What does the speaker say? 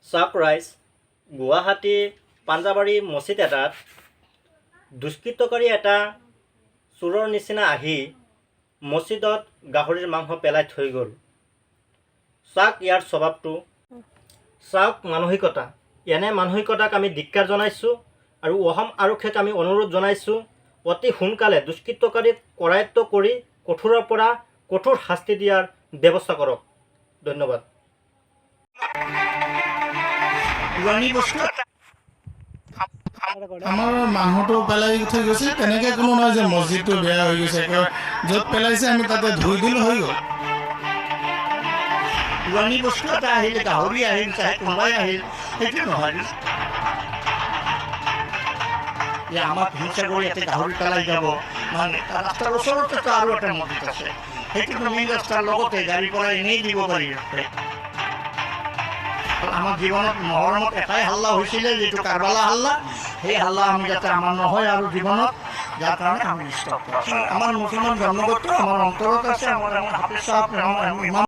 Surprise Guwahati Panjabari মছজিদ এটাত দুষ্কৃতকাৰী এটা চোৰৰ নিচিনা আহি মছজিদত গাহৰিৰ মাংস পেলাই থৈ গ'ল। চাওক ইয়াৰ স্বভাৱটো, চাওক মানসিকতা। এনে মানসিকতাক আমি ধিক্কাৰ জনাইছোঁ আৰু অসম আৰক্ষীক আমি অনুৰোধ জনাইছোঁ অতি সোনকালে দুষ্কৃতকাৰীক কৰায়ত্ব কৰি কঠোৰৰ পৰা কঠোৰ শাস্তি দিয়াৰ ব্যৱস্থা কৰক। ধন্যবাদ। আমাৰ মাংসটো পেলাই থৈ গৈছে, তেনেকৈ কোনো নহয় যে মছজিদটো বেয়া হৈ গৈছে, য'ত পেলাইছে আমি তাতে ধুই দিলোঁ হৈ গ'ল। পুৰণি বস্তু এটা আহিল, গাহৰি আহিল, চাহে কোনোবাই আহিল, সেইটো নহয় যে আমাক হিংসা কৰি ইয়াতে গাহৰি পেলাই যাব। মানে ৰাস্তাৰ ওচৰতেতো আৰু এটা মছজিদ আছে, সেইটোতো মেইন ৰাস্তাৰ লগতে গাড়ীৰ পৰা এনেই দিব পাৰি। আমাৰ জীৱনত মহৰমত এটাই হাল্লা হৈছিলে, যিটো কাৰবালা হাল্লা। সেই হাল্লা আমি যাতে আমাৰ নহয় আৰু জীৱনত, যাৰ কাৰণে আমি ষ্টপ কৰোঁ। আমাৰ মুছলমান জন্মগত আমাৰ অন্তৰত আছে, আমাৰ হাফিজ চাহাব ইমাম